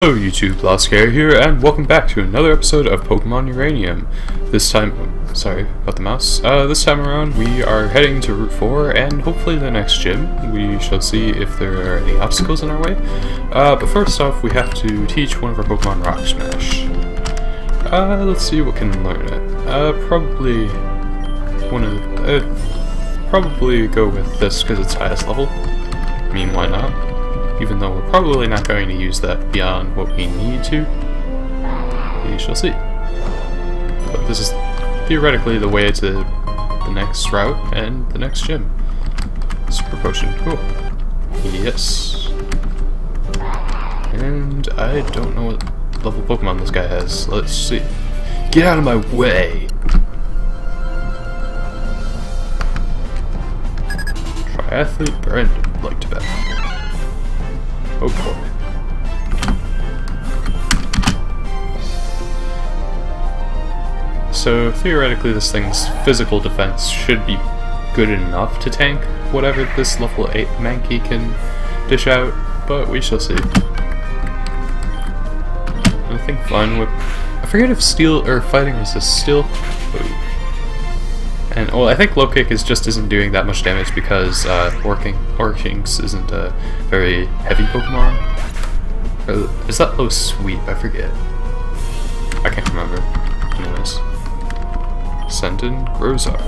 Hello YouTube, Laskeri here, and welcome back to another episode of Pokemon Uranium. This time, sorry about the mouse. This time around we are heading to Route 4 and hopefully the next gym. We shall see if there are any obstacles in our way. But first off, we have to teach one of our Pokemon Rock Smash. Let's see what can learn it. Probably go with this because it's highest level. I mean, why not? Even though we're probably not going to use that beyond what we need to. We shall see. But this is theoretically the way to the next route and the next gym. Super Potion, cool. Yes. And I don't know what level Pokemon this guy has. Let's see. Get out of my way! Triathlete Brandon, like to bet. Oh boy. So theoretically this thing's physical defense should be good enough to tank whatever this level 8 Mankey can dish out, but we shall see. I think Flying Whip, I forget if Steel or Fighting Resist Steel. And well, I think Low Kick isn't doing that much damage because Orkinks isn't a very heavy Pokemon. Or is that Low Sweep? I forget. I can't remember. Anyways. Sendin Grozard.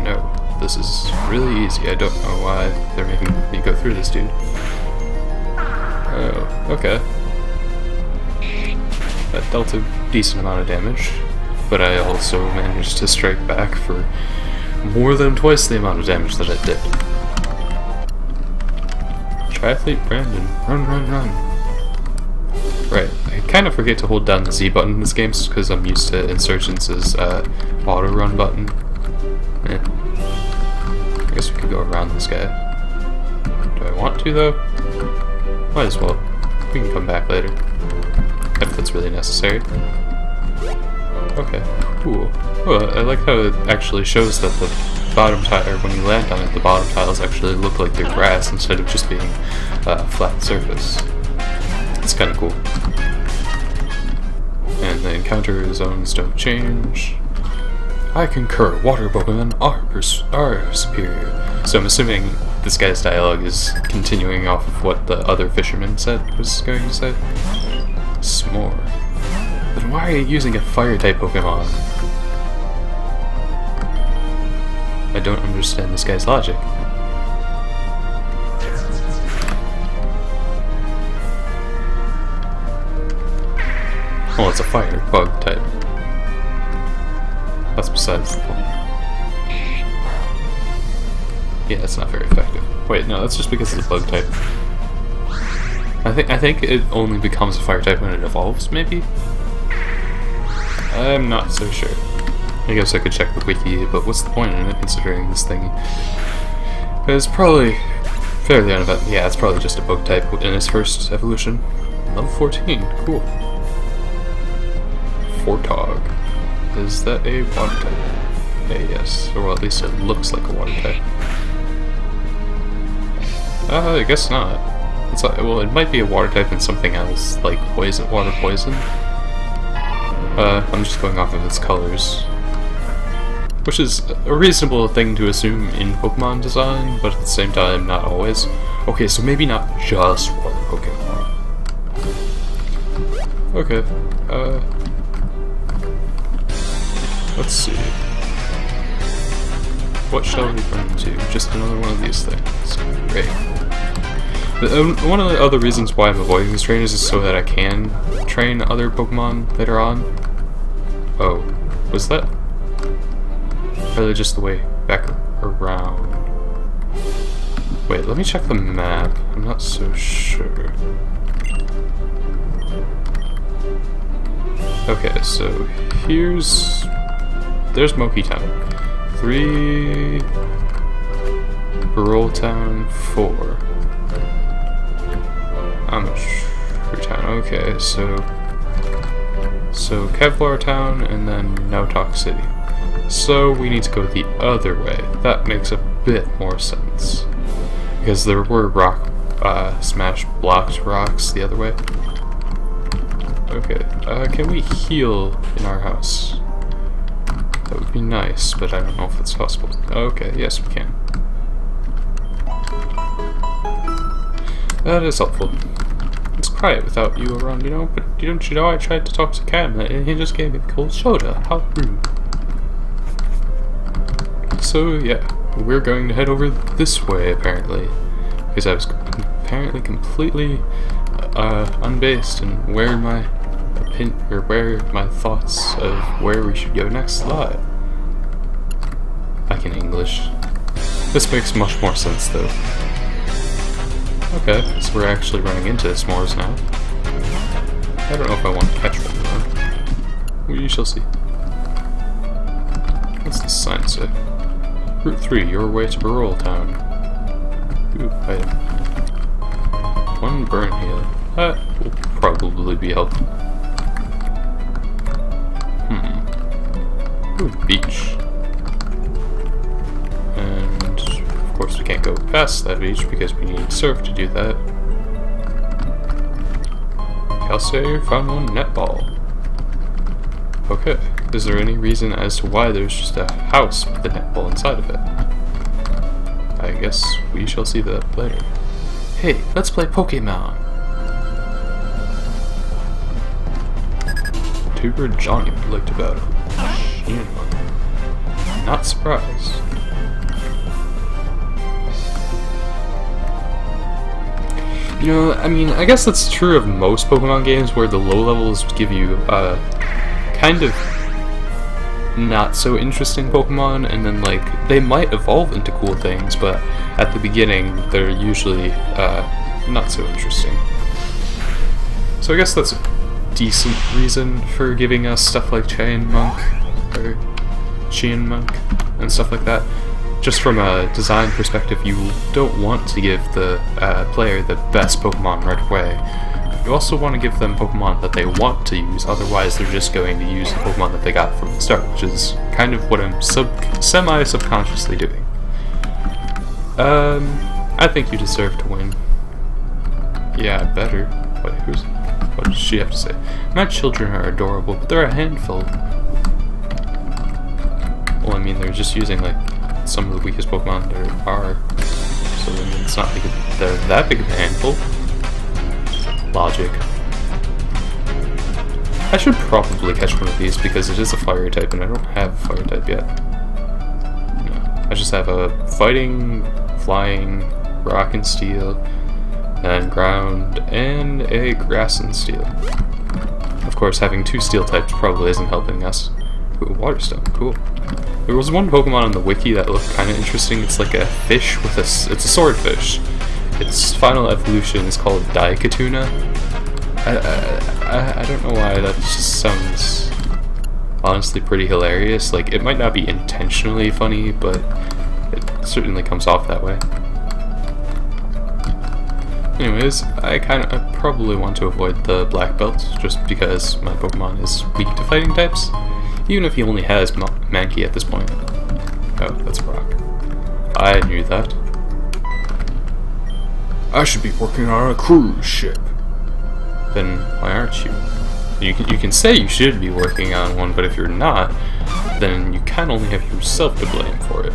No, this is really easy. I don't know why they're making me go through this dude. Oh, okay. That dealt a decent amount of damage, but I also managed to strike back for more than twice the amount of damage that it did. Triathlete Brandon, run, run, run. Right, I kind of forget to hold down the Z button in this game because I'm used to Insurgence's auto run button. I guess we could go around this guy. Do I want to though? Might as well. We can come back later. If that's really necessary. Okay, cool. Oh, I like how it actually shows that the bottom tile, when you land on it, the bottom tiles actually look like they're grass instead of just being a flat surface. It's kind of cool. And the encounter zones don't change. I concur, water Pokemon are superior. So I'm assuming this guy's dialogue is continuing off of what the other fisherman said was going to say. S'more. Then why are you using a fire-type Pokemon? I don't understand this guy's logic. Well, it's a fire bug type. That's besides the point. Yeah, it's not very effective. Wait, no, that's just because it's a bug type. I think it only becomes a fire type when it evolves, maybe? I'm not so sure. I guess I could check the wiki, but what's the point in it considering this thing is probably fairly uneventful. Yeah, it's probably just a bug type in its first evolution. Level 14, cool. Fortog. Is that a water type? Yeah, yes. Or well, at least it looks like a water type. I guess not. It's like, well, it might be a water type and something else, like poison, water poison. I'm just going off of its colors. Which is a reasonable thing to assume in Pokemon design, but at the same time, not always. Okay, so maybe not just water Pokemon. Okay, let's see. What shall we run to? Just another one of these things. Great. One of the other reasons why I'm avoiding these trainers is so that I can train other Pokemon later on. Oh, was that really just the way back around? Wait, let me check the map. I'm not so sure. Okay, so there's Moki Town. 3, Roll Town 4. Amateur Town. Okay, so Kevlar Town and then Nautok City. So we need to go the other way. That makes a bit more sense. Because there were rock smash blocked rocks the other way. Okay, can we heal in our house? That would be nice, but I don't know if it's possible. Okay, yes we can. That is helpful. It's quiet without you around, you know, but don't you know I tried to talk to Cam and he just gave me the cold shoulder. How rude. So yeah, we're going to head over this way apparently, because I was apparently completely unbased in where my thoughts of where we should go next lie. Back in English. This makes much more sense though. Okay, so we're actually running into s'mores now. I don't know if I want to catch one though. We shall see. What's the sign say? Route 3, your way to Barrel Town. Ooh, item. One burn heal. That will probably be helpful. Ooh, beach. And of course we can't go past that beach because we need surf to do that. Calcir found one netball. Okay, is there any reason as to why there's just a house with a netball inside of it? I guess we shall see that later. Hey, let's play Pokemon! Tuber Johnny would like to battle. Not surprised. You know, I mean, I guess that's true of most Pokemon games where the low levels give you kind of not so interesting Pokemon, and then like they might evolve into cool things, but at the beginning they're usually not so interesting. So I guess that's a decent reason for giving us stuff like Chain Monk or Chien Monk and stuff like that. Just from a design perspective, you don't want to give the player the best Pokemon right away. You also want to give them Pokemon that they want to use, otherwise they're just going to use the Pokemon that they got from the start, which is kind of what I'm semi-subconsciously doing. I think you deserve to win. Yeah, better. Wait, what does she have to say? My children are adorable, but they're a handful. Well, I mean, they're just using, like, some of the weakest Pokemon there are, so I mean, it's not like they're that big of a handful. Logic. I should probably catch one of these because it is a fire type and I don't have a fire type yet. No, I just have a fighting, flying, rock and steel, and ground, and a grass and steel. Of course, having two steel types probably isn't helping us. Ooh, water stone, cool. There was one Pokemon on the wiki that looked kind of interesting. It's like a fish with it's a swordfish. Its final evolution is called Daikatuna. I don't know why, that just sounds honestly pretty hilarious. Like, it might not be intentionally funny, but it certainly comes off that way. Anyways, I probably want to avoid the black belt just because my Pokemon is weak to fighting types. Even if he only has Mankey at this point. Oh, that's a rock. I knew that. I should be working on a cruise ship. Then why aren't you? You can say you should be working on one, but if you're not, then you kind of only have yourself to blame for it.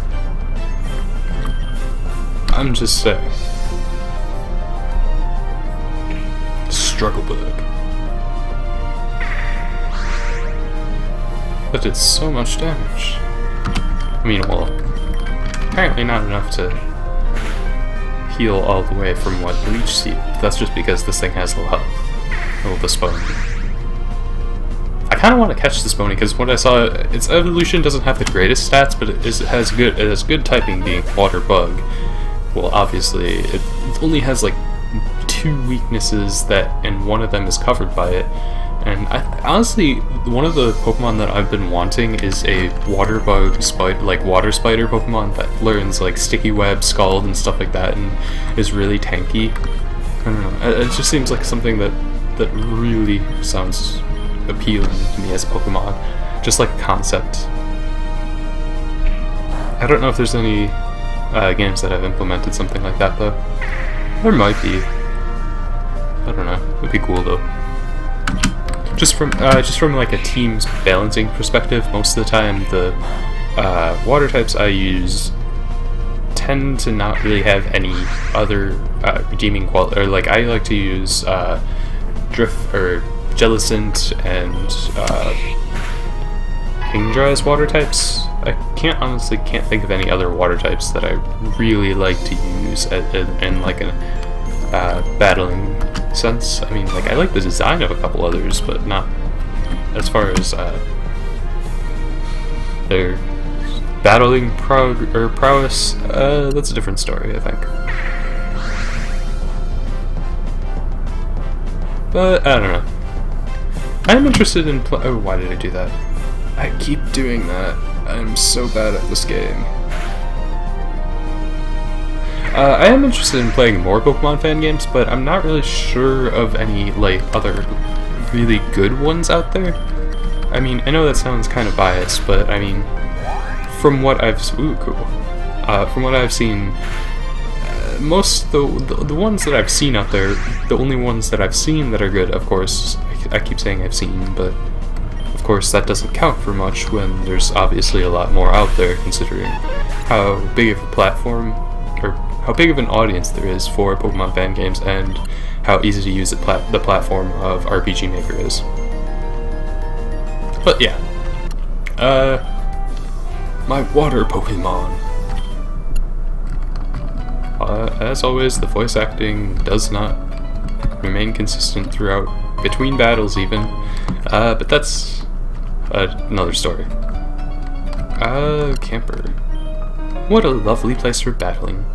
I'm just saying. Struggle bug. That did so much damage. I mean, well, apparently not enough to heal all the way from what Leech Seed. That's just because this thing has low health. Oh, the Spony. I kind of want to catch this Spony because what I saw, its evolution doesn't have the greatest stats, but it has good typing, being Water Bug. Well, obviously, it only has like 2 weaknesses and one of them is covered by it. And honestly, one of the Pokemon that I've been wanting is a water bug spider, like water spider Pokemon that learns like sticky web, scald, and stuff like that, and is really tanky. I don't know. It just seems like something that really sounds appealing to me as a Pokemon, just like a concept. I don't know if there's any games that have implemented something like that though. There might be. I don't know. It'd be cool though. just from like a team's balancing perspective, most of the time the water types I use tend to not really have any other redeeming quality. Or like I like to use drift or Jellicent and Kingdra as water types. I honestly can't think of any other water types that I really like to use in like a battling sense. I mean, like I like the design of a couple others, but not as far as their battling prowess. That's a different story, I think. But I don't know. I'm interested in oh, why did I do that? I keep doing that. I'm so bad at this game. I am interested in playing more Pokemon fan games, but I'm not really sure of any like other really good ones out there. I mean, I know that sounds kind of biased, but I mean, from what I've from what I've seen, most the ones that I've seen out there, the only ones that I've seen that are good, of course, I keep saying I've seen, but of course that doesn't count for much when there's obviously a lot more out there, considering how big of a platform, or how big of an audience there is for Pokemon fan games, and how easy to use the platform of RPG Maker is. But yeah, my water Pokemon. As always, the voice acting does not remain consistent throughout, between battles even, but that's another story. Camper. What a lovely place for battling.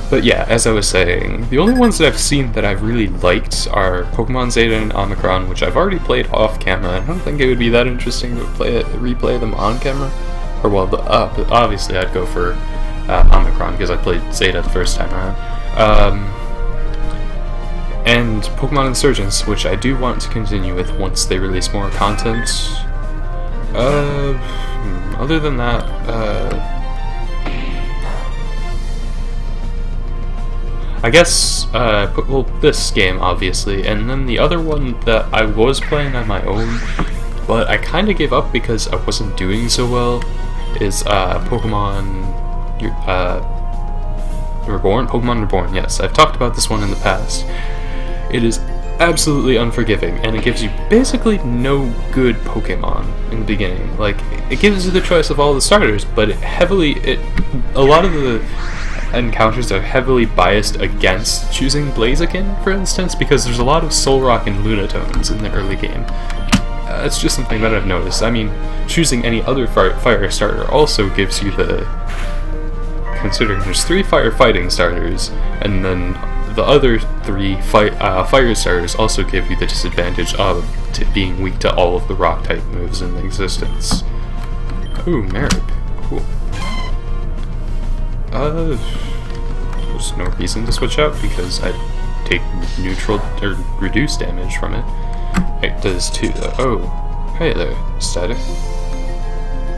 But yeah, as I was saying, the only ones that I've seen that I've really liked are Pokemon Zeta and Omicron, which I've already played off camera. I don't think it would be that interesting to replay them on camera. Or well, obviously I'd go for Omicron because I played Zeta the first time around. And Pokemon Insurgence, which I do want to continue with once they release more content. Other than that, I guess, well, this game, obviously, and then the other one that I was playing on my own, but I kind of gave up because I wasn't doing so well, is Pokemon Reborn? Pokemon Reborn, yes. I've talked about this one in the past. It is absolutely unforgiving, and it gives you basically no good Pokemon in the beginning. Like, it gives you the choice of all the starters, but a lot of the encounters are heavily biased against choosing Blaziken, for instance, because there's a lot of Solrock and Lunatones in the early game. It's just something that I've noticed. I mean, choosing any other fire starter also gives you the... Considering there's 3 firefighting starters, and then the other 3 fire starters also give you the disadvantage of being weak to all of the rock-type moves in existence. Ooh, Marip. Cool. There's no reason to switch out because I take neutral or reduced damage from it. It does too, though. Oh, hey there, static.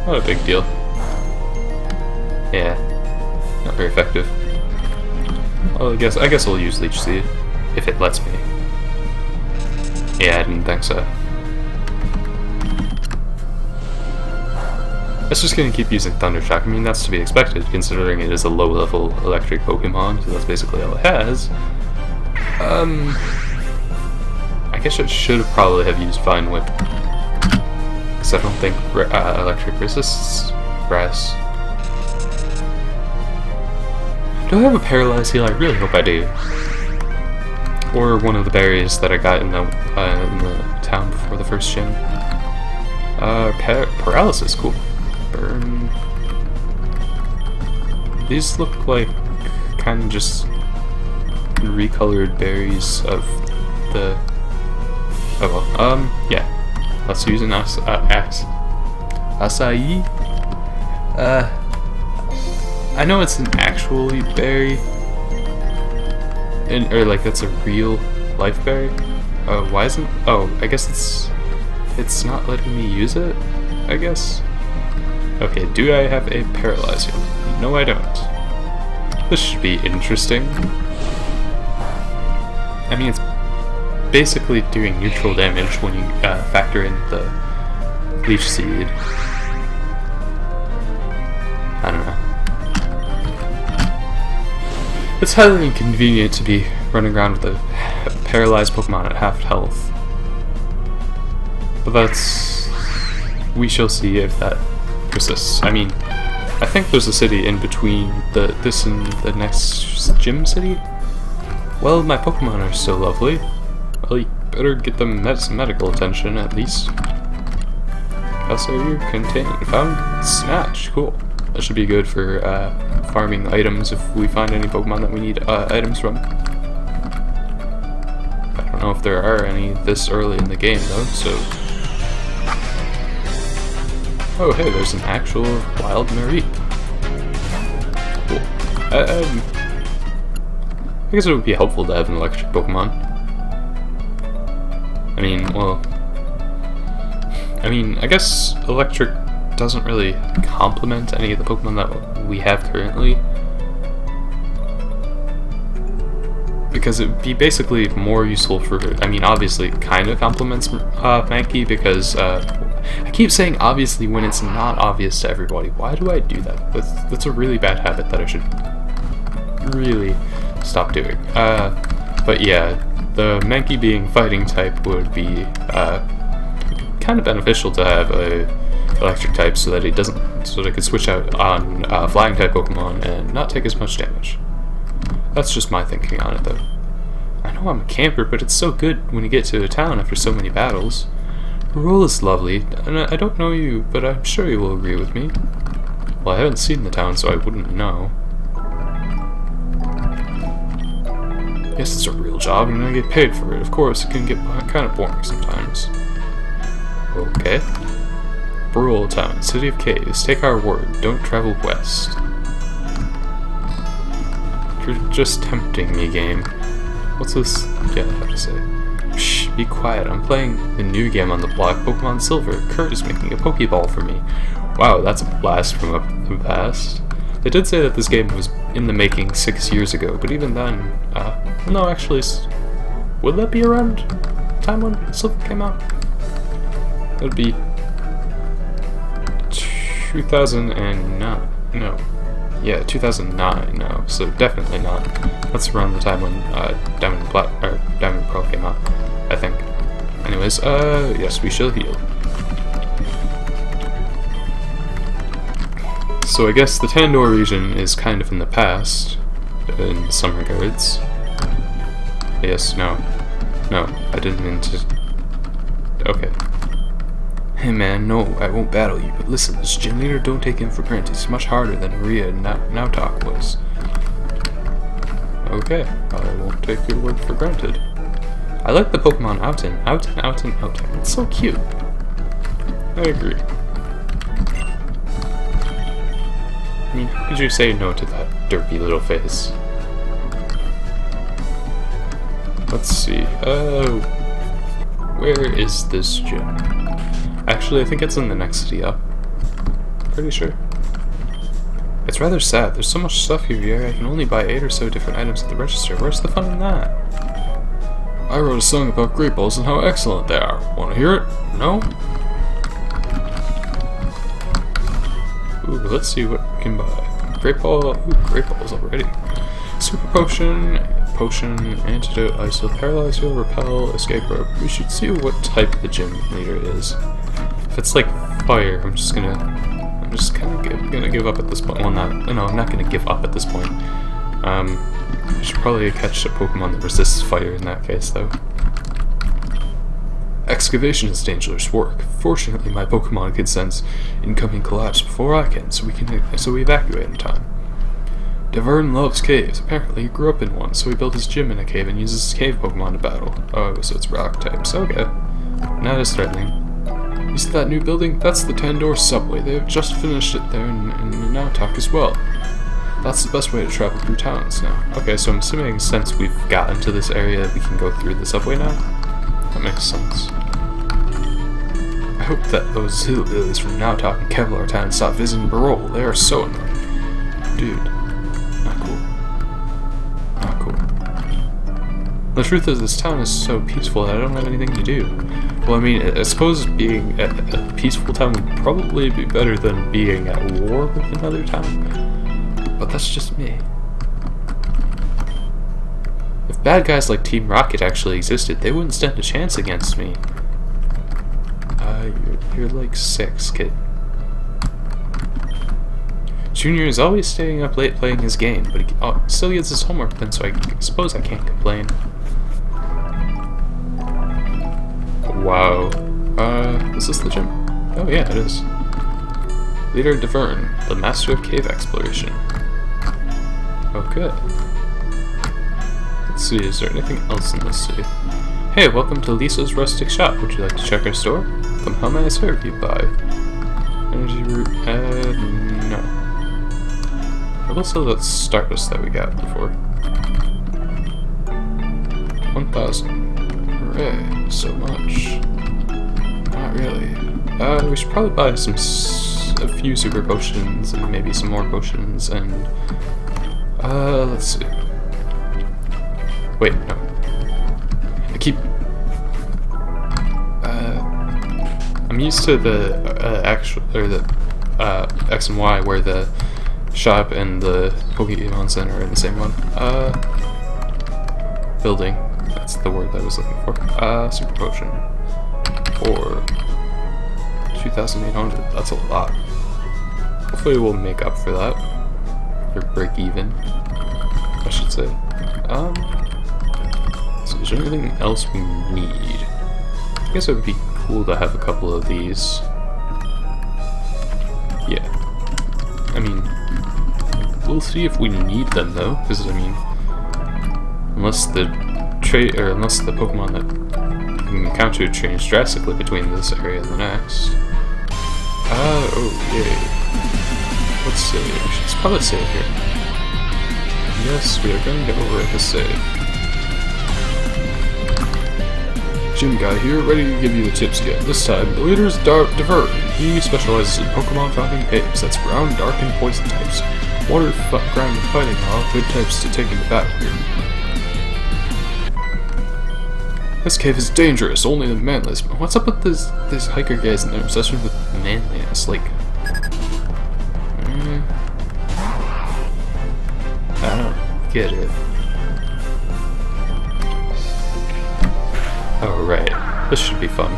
Not a big deal. Yeah, not very effective. Well, I guess I'll use Leech Seed if it lets me. Yeah, I didn't think so. It's just gonna keep using Thunder Shock. I mean, that's to be expected, considering it is a low-level electric Pokemon, so that's basically all it has. I guess I should probably have used Vine Whip, because I don't think electric resists grass. Do I have a Paralyze Heal? I really hope I do. Or one of the berries that I got in the town before the first gym. Paralysis, cool. Burn. These look like kind of just recolored berries of the... Oh well, yeah. Let's use an acai. I know it's an actually berry, or like that's a real life berry. Why isn't? Oh, I guess it's not letting me use it. I guess. Okay, do I have a Paralyze Heal? No, I don't. This should be interesting. I mean, it's basically doing neutral damage when you factor in the leech seed. I don't know. It's highly inconvenient to be running around with a paralyzed Pokemon at half health. But that's... we shall see if that persists. I mean, I think there's a city in between this and the next gym city. Well, my Pokemon are so lovely. Well, you better get them some medical attention at least. Also, you contained. Found Snatch. Cool. That should be good for farming items if we find any Pokemon that we need items from. I don't know if there are any this early in the game though, so... oh hey, there's an actual wild Mareep. Cool. I guess it would be helpful to have an electric Pokemon. I mean, well... I guess electric doesn't really complement any of the Pokemon that we have currently. Because it would be basically more useful for... I mean, obviously it kind of complements Mankey because... I keep saying obviously when it's not obvious to everybody. Why do I do that? That's a really bad habit that I should really stop doing. But yeah, the Mankey being fighting type would be kind of beneficial to have a electric type so that it could switch out on flying type Pokemon and not take as much damage. That's just my thinking on it though. I know I'm a camper, but it's so good when you get to a town after so many battles. Rule is lovely, and I don't know you, but I'm sure you will agree with me. Well, I haven't seen the town, so I wouldn't know. Yes, it's a real job, and I get paid for it. Of course, it can get kind of boring sometimes. Okay. Brule Town, City of Caves. Take our word, don't travel west. You're just tempting me, game. What's this? Yeah, I have to say. Shh, be quiet. I'm playing the new game on the block, Pokemon Silver. Kurt is making a Pokeball for me. Wow, that's a blast from the past. They did say that this game was in the making 6 years ago, but even then, no, actually, would that be around time when Silver came out? That would be 2009. No. Yeah, 2009. No, so definitely not. That's around the time when Diamond and Pearl came out, I think. Anyways, yes, we shall heal. So I guess the Tandor region is kind of in the past, in some regards. Yes, no, I didn't mean to... Okay. Hey man, no, I won't battle you, but listen, this gym leader, don't take him for granted. He's much harder than Rio and Nautok was. Okay, I won't take your word for granted. I like the Pokemon Outen. It's so cute. I agree. I mean, how could you say no to that derpy little face? Let's see. Where is this gym? Actually, I think it's in the next city up. Pretty sure. It's rather sad. There's so much stuff here. I can only buy 8 or so different items at the register. Where's the fun in that? I wrote a song about great balls and how excellent they are. Want to hear it? No? Ooh, let's see what we can buy. Great ball. Ooh, great balls already. Super potion, antidote, iso, paralyze heal, repel, escape rope. We should see what type the gym leader is. If it's like fire, I'm just kind of gonna give up at this point. Well, I'm not gonna give up at this point. I should probably catch a Pokemon that resists fire in that case, though. Excavation is dangerous work. Fortunately, my Pokemon can sense incoming collapse before I can, so we evacuate in time. Devern loves caves. Apparently, he grew up in one, so he built his gym in a cave and uses his cave Pokemon to battle. Oh, so it's rock types. Okay. Not as threatening. You see that new building? That's the Tandor subway. They have just finished it there in Nautok as well. That's the best way to travel through towns now. Okay, so I'm assuming since we've gotten to this area, we can go through the subway now? That makes sense. I hope that those hillbillies from Nautok and Kevlar Town stop visiting Barol. They are so annoying. Dude. Not cool. Not cool. The truth is, this town is so peaceful that I don't have anything to do. Well, I mean, I suppose being a peaceful town would probably be better than being at war with another town. But that's just me. If bad guys like Team Rocket actually existed, they wouldn't stand a chance against me. You're like 6, kid. Junior is always staying up late playing his game, but he still gets his homework done, so I suppose I can't complain. Wow. Is this the gym? Oh yeah, it is. Leader Deverne, the master of cave exploration. Oh good. Let's see, is there anything else in this city? Hey, welcome to Lisa's Rustic Shop. Would you like to check our store? Come, how may I serve you? By energy root, no. I will sell that Stardust that we got before. 1,000. Hooray, so much. Not really. We should probably buy a few super potions and maybe some more potions and let's see. Wait, no. I'm used to the X and Y where the shop and the Pokemon Center are in the same one. Building. That's the word I was looking for. Super potion. For 2,800. That's a lot. Hopefully we'll make up for that. Or break even, I should say. So is there anything else we need? I guess it would be cool to have a couple of these. Yeah. I mean, we'll see if we need them though, because I mean, unless the Pokemon that we encounter change drastically between this area and the next. Oh yay. Let's save. We should probably save here. Yes, we are going to overwrite the save. Gym guy here, ready to give you the tips again. This time, the leader is Deverne. He specializes in Pokemon found in caves. That's ground, dark, and poison types. Water, ground, and fighting are all good types to take into battle here. This cave is dangerous, only the manless. What's up with these hiker guys and their obsession with manliness? Like, I don't get it. Alright, this should be fun.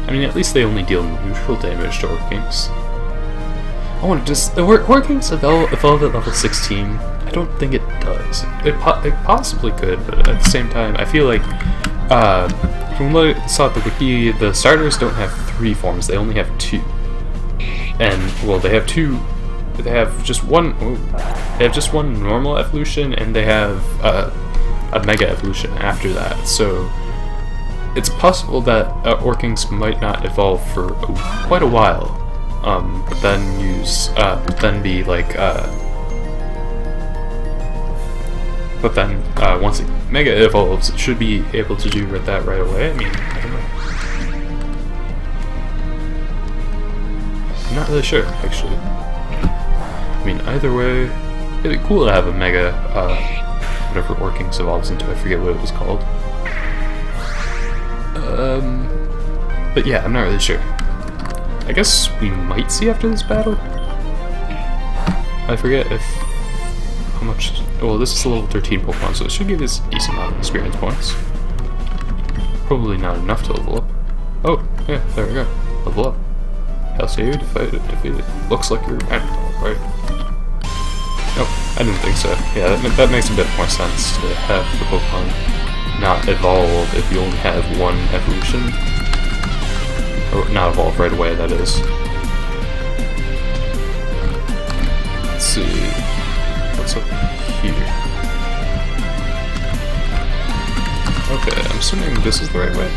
I mean, at least they only deal neutral damage to Orkings. Oh, and does the Orkings evolve at level 16? I don't think it does. It possibly could, but at the same time, I feel like, from what I saw at the wiki, the starters don't have 3 forms, they only have 2. And, well, they have just one normal evolution, and they have a mega evolution after that, so it's possible that Orkings might not evolve for quite a while, but then be like, but then once it mega evolves, it should be able to do that right away. I mean, I don't know. I'm not really sure, actually. I mean, either way, it'd be cool to have a mega, whatever Orkings evolves into. I forget what it was called. But yeah, I'm not really sure. I guess we might see after this battle. I forget how much. Well, this is a level 13 Pokemon, so it should give us a decent amount of experience points. Probably not enough to level up. Oh, yeah, there we go. Level up. Laskeri defeated. Looks like you're right. Nope, I didn't think so. Yeah, that makes a bit more sense to have the Pokemon not evolve if you only have one evolution. Or not evolve right away, that is. Let's see. What's up here? Okay, I'm assuming this is the right way.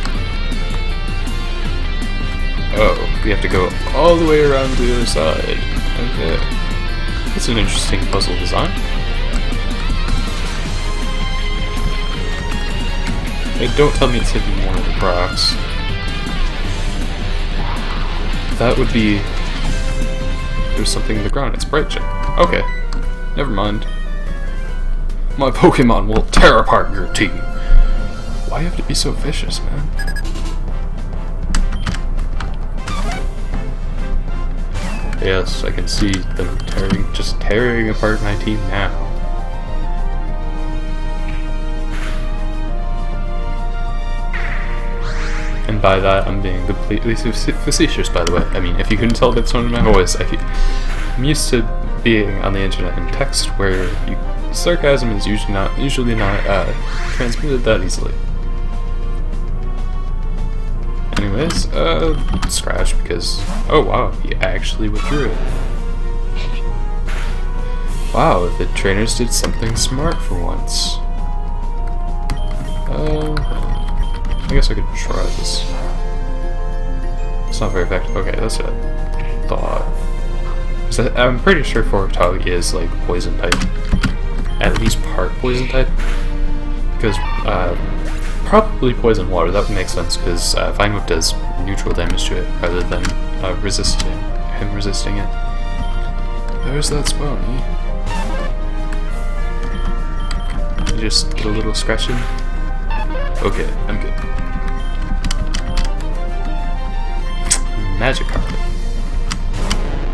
Oh, we have to go all the way around to the other side. Okay. That's an interesting puzzle design. Hey, don't tell me it's hitting one of the rocks. That would be... There's something in the ground. It's bright check. Okay. Never mind. My Pokemon will tear apart your team. Why do you have to be so vicious, man? Yes, I can see them just tearing apart my team now. And by that, I'm being completely facetious, by the way. I mean, if you couldn't tell by the tone of my voice, I'm used to being on the internet in text where sarcasm is usually not transmitted that easily. Anyways, scratch because, oh wow, he actually withdrew it. Wow, the trainers did something smart for once. I guess I could try this. It's not very effective. Okay, that's a thought. I'm pretty sure Fortog is like poison type. At least part poison type. Because, probably poison water, that would make sense, because Vine Whip does neutral damage to it rather than him resisting it. There's that spawny. Just get a little scratching. Okay, I'm good. Magic card.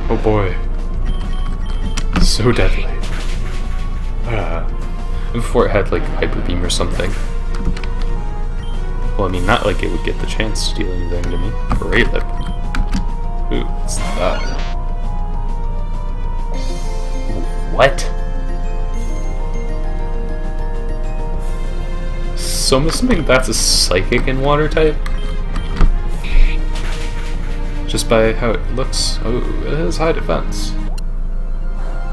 Oh boy. So deadly. Before it had like Hyper Beam or something. Well, I mean, not like it would get the chance to deal anything to me. Great lip. Ooh, what's that? What? So I'm assuming that's a Psychic and Water type? Just by how it looks. Oh, it has high defense.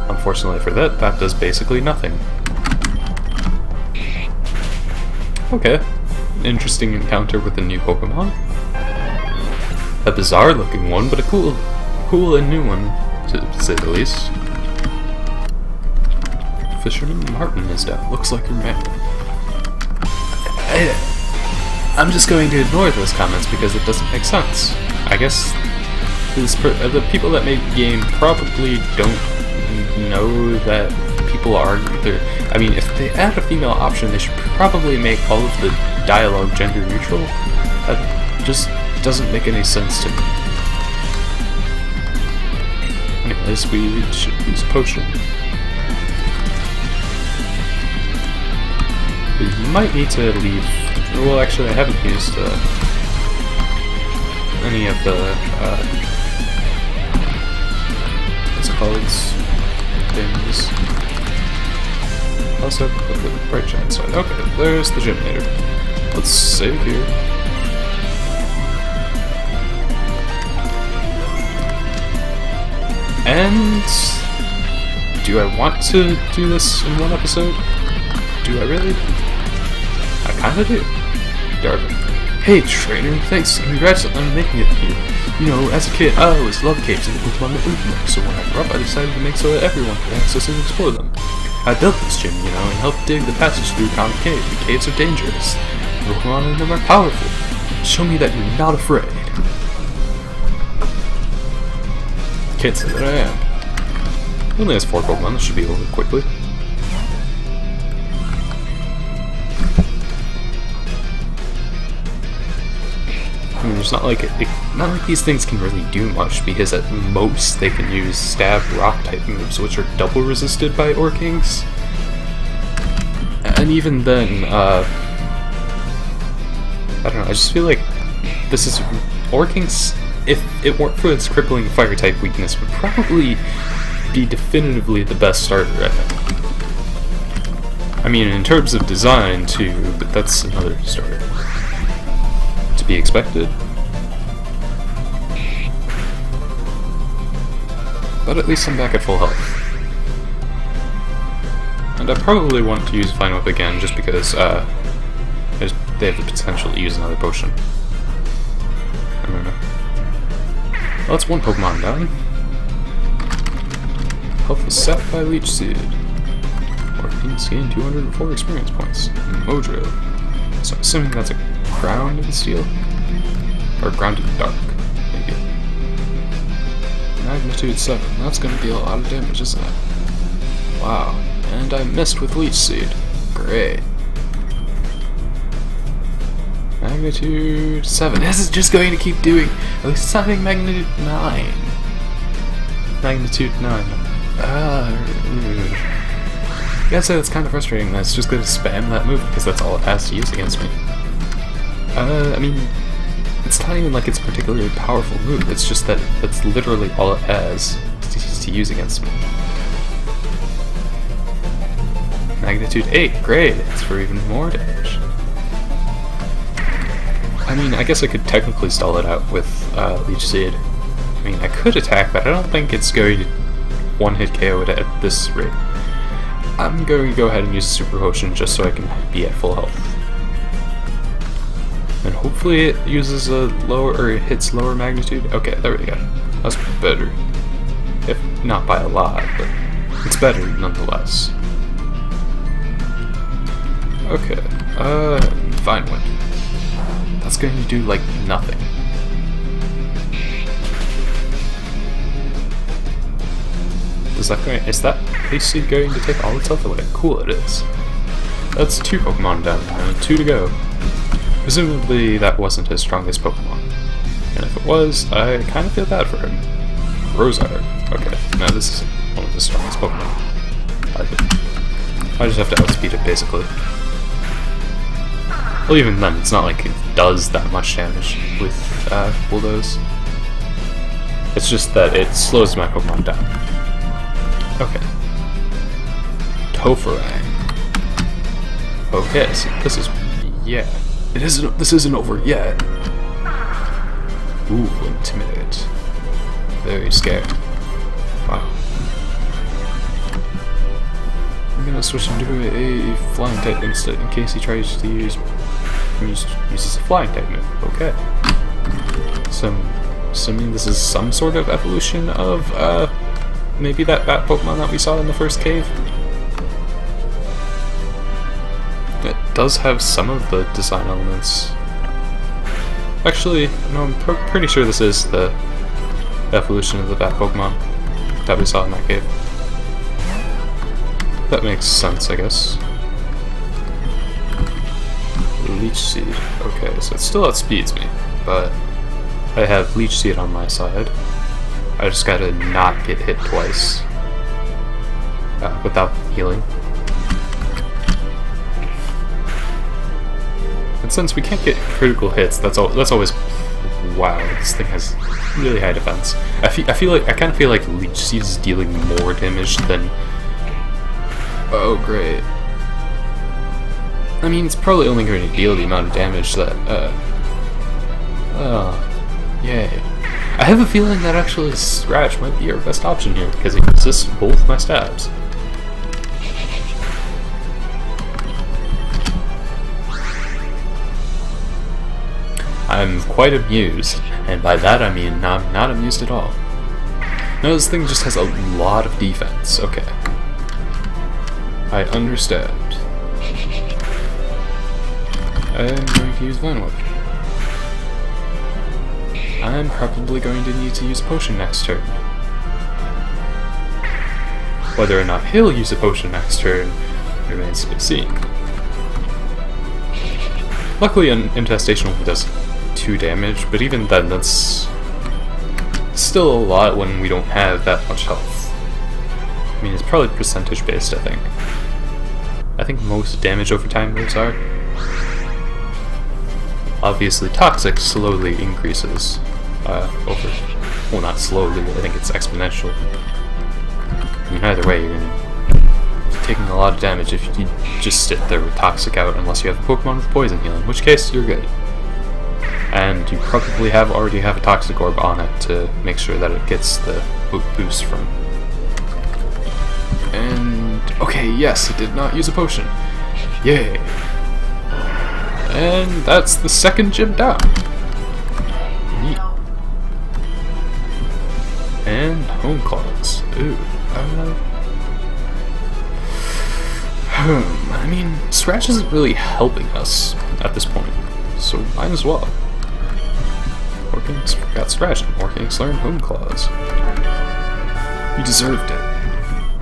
Unfortunately for that, that does basically nothing. Okay. Interesting encounter with a new Pokemon. A bizarre looking one, but a cool and new one, to say the least. Fisherman Martin is down. Looks like your man. I'm just going to ignore those comments because it doesn't make sense. I guess the people that make the game probably don't know that people are either. I mean, if they add a female option, they should probably make all of the dialogue gender neutral. That just doesn't make any sense to me. Anyways, we should use a potion. We might need to leave. Well, actually, I haven't used any of the what's it called? Things. Also, put the bright giant side. Okay, there's the Gyminator. Let's save here. And do I want to do this in one episode? Do I really? I kinda do. Darwin. Hey trainer, thanks and congrats on making it here. You know, as a kid, I always loved caves and Pokemon movement, so when I grew up, I decided to make so that everyone could access and explore them. I built this gym, you know, and helped dig the passage through Comet Cave. The caves are dangerous. Pokemon in them are powerful. Show me that you're not afraid. Can't say that I am. He only has 4 Pokemon, this should be over quickly. I mean, there's not like these things can really do much, because at most they can use stab rock type moves, which are double resisted by Orkings. And even then, I don't know, I just feel like this is Orkings, if it weren't for its crippling fire type weakness, would probably be definitively the best starter, I think. I mean, in terms of design too, but that's another story. To be expected. But at least I'm back at full health. And I probably want to use Vine Whip again just because they have the potential to use another potion. I don't know. Well, that's one Pokemon down. Health is set by Leech Seed. Orkings gain 204 experience points. Mojo. So I'm assuming that's a ground in steel? Or ground in dark, maybe. Magnitude 7. That's gonna be a lot of damage, isn't it? Wow. And I missed with Leech Seed. Great. Magnitude 7. This is just going to keep doing. At least it's not hitting magnitude 9. Magnitude 9. I gotta say that's kind of frustrating that it's just going to spam that move because that's all it has to use against me. I mean, it's not even like it's a particularly powerful move, it's just that that's literally all it has to use against me. Magnitude 8, great, it's for even more damage. I mean, I guess I could technically stall it out with Leech Seed. I mean, I could attack, but I don't think it's going to one-hit KO it at this rate. I'm going to go ahead and use a Super Potion just so I can be at full health. And hopefully it uses a lower, or it hits lower magnitude. Okay, there we go. That's better. If not by a lot, but it's better nonetheless. Okay, Fine Wind. That's going to do, like, nothing. Is that Haste Seed going to take all its health away? Cool, it is. That's 2 Pokemon down, and 2 to go. Presumably that wasn't his strongest Pokemon. And if it was, I kind of feel bad for him. Rosar. Okay, now this is one of his strongest Pokemon. I just have to outspeed it, basically. Well, even then, it's not like it does that much damage with Bulldoze. It's just that it slows my Pokemon down. Okay. Tofurang. Okay, so this is... yeah. This isn't over yet. Ooh, Intimidate. Very scared. Wow. I'm gonna switch him to a Flying type instead in case he tries to uses a Flying type move. Okay. So, assuming this is some sort of evolution of, maybe that bat Pokemon that we saw in the first cave. It does have some of the design elements. Actually, no, I'm pretty sure this is the evolution of the bat Pokemon that we saw in that cave. That makes sense, I guess. Leech Seed. Okay, so it still outspeeds me, but I have Leech Seed on my side. I just gotta not get hit twice without healing. And since we can't get critical hits, that's always wow. This thing has really high defense. I kind of feel like Leech Seed is dealing more damage than. Oh great. I mean, it's probably only going to deal the amount of damage that. Yay. I have a feeling that actually Scratch might be our best option here, because it resists both my stabs. I'm quite amused, and by that I mean I'm not amused at all. No, this thing just has a lot of defense. Okay. I understand. I'm going to use Vine Whip. I'm probably going to need to use a potion next turn. Whether or not he'll use a potion next turn remains to be seen. Luckily, an infestation only does 2 damage, but even then, that's still a lot when we don't have that much health. I mean, it's probably percentage based, I think. I think most damage over time moves are. Obviously, Toxic slowly increases over. Well, not slowly, I think it's exponential. I mean, either way, you're going to be taking a lot of damage if you just sit there with Toxic out, unless you have a Pokemon with Poison Heal, in which case, you're good. And you probably already have a Toxic Orb on it to make sure that it gets the boost from. And okay, yes, it did not use a potion. Yay! And that's the second gym down. Neat. And Home Claws. Ooh. I mean, Scratch isn't really helping us at this point, so might as well. Got Scratch and Morkings learned Home Claws. You deserved it.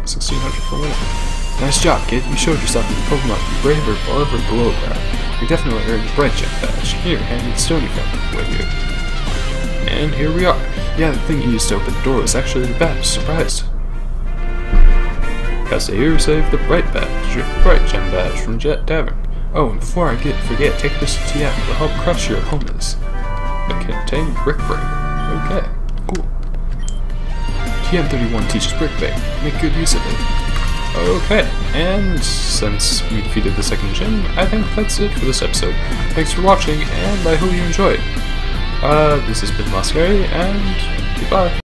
1600 for winning. Nice job, kid. You showed yourself as a Pokemon. Braver, forever below ground. We definitely earned the bright gem badge. Here, hand the stony fragment with you. And here we are. Yeah, the thing you used to open the door was actually the badge. Surprised. Here, save the bright gem badge from Jet Tavern. Oh, and before I forget, take this to TM. It'll help crush your opponents. It contains Brick Breaker. Okay, cool. TM31 teaches Brick Breaker. Make good use of it. Okay, and since we defeated the second gym, I think that's it for this episode. Thanks for watching, and I hope you enjoyed. This has been Laskeri, and goodbye.